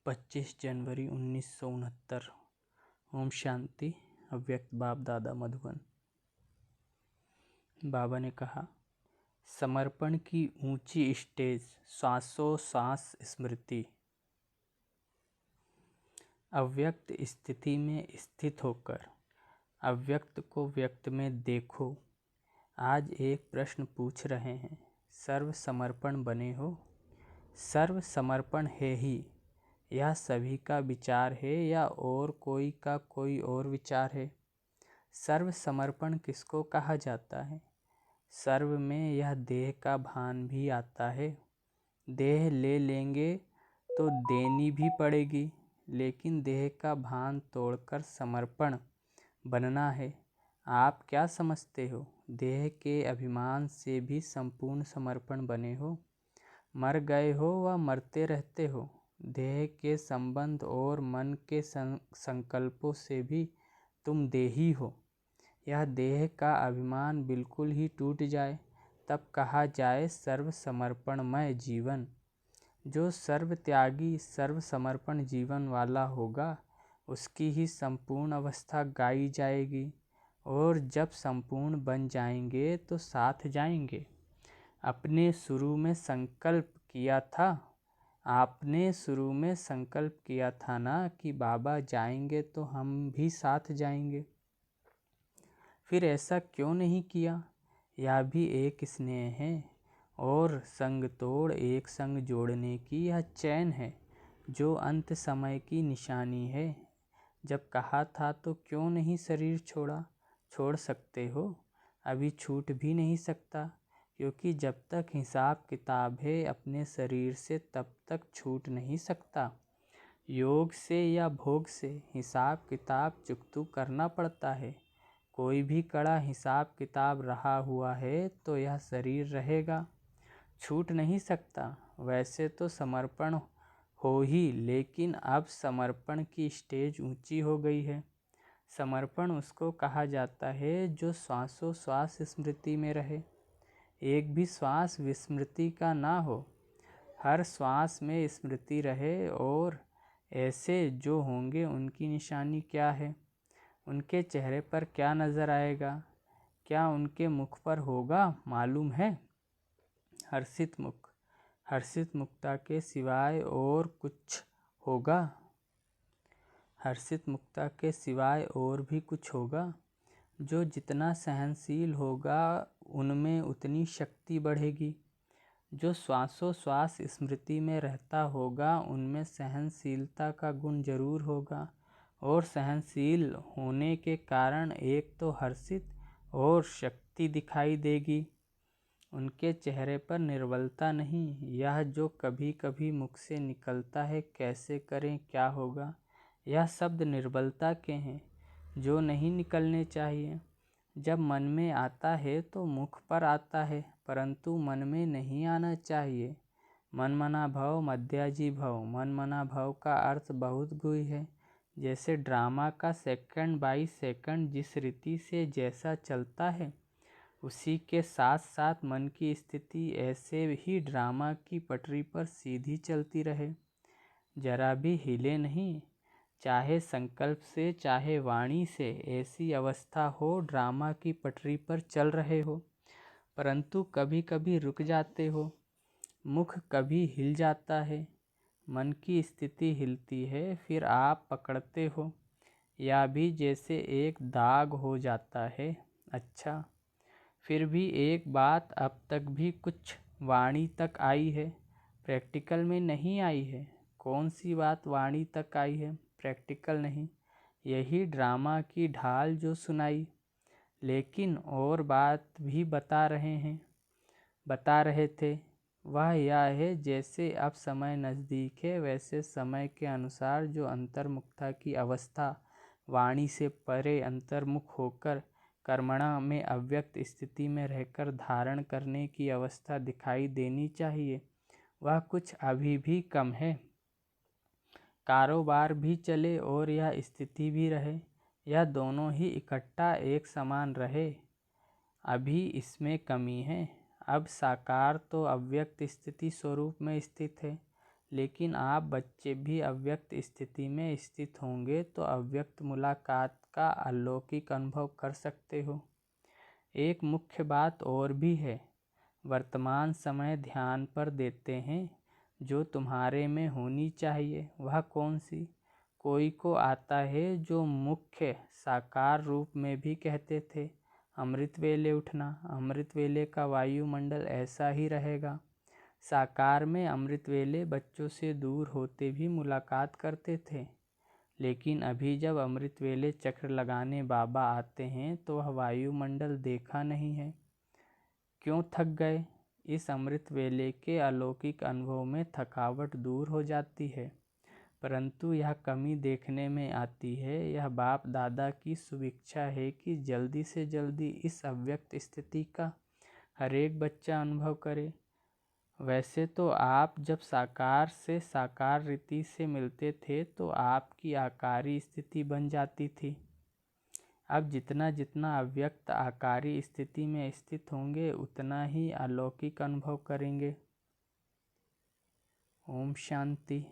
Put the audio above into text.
25 जनवरी 1969। ओम शांति। अव्यक्त बाप दादा मधुबन। बाबा ने कहा, समर्पण की ऊंची स्टेज श्वासोश्वास स्मृति। अव्यक्त स्थिति में स्थित होकर अव्यक्त को व्यक्त में देखो। आज एक प्रश्न पूछ रहे हैं, सर्व समर्पण बने हो? सर्व समर्पण है ही, यह सभी का विचार है या और कोई का कोई और विचार है? सर्व समर्पण किसको कहा जाता है? सर्व में यह देह का भान भी आता है। देह ले लेंगे तो देनी भी पड़ेगी, लेकिन देह का भान तोड़कर समर्पण बनना है। आप क्या समझते हो? देह के अभिमान से भी संपूर्ण समर्पण बने हो? मर गए हो व मरते रहते हो। देह के संबंध और मन के संकल्पों से भी तुम देही हो। यह देह का अभिमान बिल्कुल ही टूट जाए, तब कहा जाए सर्व समर्पणमय जीवन। जो सर्व त्यागी सर्व समर्पण जीवन वाला होगा, उसकी ही संपूर्ण अवस्था गाई जाएगी। और जब संपूर्ण बन जाएंगे तो साथ जाएंगे। आपने शुरू में संकल्प किया था ना कि बाबा जाएंगे तो हम भी साथ जाएंगे। फिर ऐसा क्यों नहीं किया? यह भी एक स्नेह है और संग तोड़ एक संग जोड़ने की यह चैन है, जो अंत समय की निशानी है। जब कहा था तो क्यों नहीं शरीर छोड़ा? छोड़ सकते हो, अभी छूट भी नहीं सकता, क्योंकि जब तक हिसाब किताब है अपने शरीर से तब तक छूट नहीं सकता। योग से या भोग से हिसाब किताब चुकतू करना पड़ता है। कोई भी कड़ा हिसाब किताब रहा हुआ है तो यह शरीर रहेगा, छूट नहीं सकता। वैसे तो समर्पण हो ही, लेकिन अब समर्पण की स्टेज ऊंची हो गई है। समर्पण उसको कहा जाता है जो श्वासोश्वास स्मृति में रहे, एक भी श्वास विस्मृति का ना हो, हर श्वास में स्मृति रहे। और ऐसे जो होंगे उनकी निशानी क्या है? उनके चेहरे पर क्या नज़र आएगा? क्या उनके मुख पर होगा मालूम है? हर्षित मुख। हर्षित मुक्ता के सिवाय और कुछ होगा? हर्षित मुक्ता के सिवाय और भी कुछ होगा? जो जितना सहनशील होगा उनमें उतनी शक्ति बढ़ेगी। जो श्वासोश्वास स्मृति में रहता होगा उनमें सहनशीलता का गुण जरूर होगा। और सहनशील होने के कारण एक तो हर्षित और शक्ति दिखाई देगी। उनके चेहरे पर निर्बलता नहीं, यह जो कभी कभी मुख से निकलता है, कैसे करें क्या होगा, यह शब्द निर्बलता के हैं, जो नहीं निकलने चाहिए। जब मन में आता है तो मुख पर आता है, परंतु मन में नहीं आना चाहिए। मन मना भव मध्याजी भव। मन मना भव का अर्थ बहुत गुही है। जैसे ड्रामा का सेकंड बाई सेकंड जिस रीति से जैसा चलता है, उसी के साथ साथ मन की स्थिति ऐसे ही ड्रामा की पटरी पर सीधी चलती रहे, जरा भी हिले नहीं, चाहे संकल्प से चाहे वाणी से। ऐसी अवस्था हो ड्रामा की पटरी पर चल रहे हो, परंतु कभी कभी रुक जाते हो। मुख कभी हिल जाता है, मन की स्थिति हिलती है, फिर आप पकड़ते हो, या भी जैसे एक दाग हो जाता है। अच्छा, फिर भी एक बात अब तक भी कुछ वाणी तक आई है, प्रैक्टिकल में नहीं आई है। कौन सी बात वाणी तक आई है, प्रैक्टिकल नहीं? यही ड्रामा की ढाल जो सुनाई। लेकिन और बात भी बता रहे थे, वह यह है जैसे अब समय नज़दीक है, वैसे समय के अनुसार जो अंतर्मुखता की अवस्था वाणी से परे अंतर्मुख होकर कर्मणा में अव्यक्त स्थिति में रहकर धारण करने की अवस्था दिखाई देनी चाहिए, वह कुछ अभी भी कम है। कारोबार भी चले और यह स्थिति भी रहे, यह दोनों ही इकट्ठा एक समान रहे, अभी इसमें कमी है। अब साकार तो अव्यक्त स्थिति स्वरूप में स्थित है, लेकिन आप बच्चे भी अव्यक्त स्थिति में स्थित होंगे तो अव्यक्त मुलाकात का अलौकिक अनुभव कर सकते हो। एक मुख्य बात और भी है, वर्तमान समय ध्यान पर देते हैं जो तुम्हारे में होनी चाहिए वह कौन सी? कोई को आता है जो मुख्य साकार रूप में भी कहते थे, अमृत वेले उठना। अमृत वेले का वायुमंडल ऐसा ही रहेगा। साकार में अमृत वेले बच्चों से दूर होते भी मुलाकात करते थे, लेकिन अभी जब अमृत वेले चक्र लगाने बाबा आते हैं तो वह वायुमंडल देखा नहीं है। क्यों थक गए? इस अमृत वेले के अलौकिक अनुभव में थकावट दूर हो जाती है, परंतु यह कमी देखने में आती है। यह बाप दादा की सुभिक्षा है कि जल्दी से जल्दी इस अव्यक्त स्थिति का हर एक बच्चा अनुभव करे। वैसे तो आप जब साकार से साकार रीति से मिलते थे तो आपकी आकारी स्थिति बन जाती थी। अब जितना जितना अव्यक्त आकारी स्थिति में स्थित होंगे उतना ही अलौकिक अनुभव करेंगे। ओम शांति।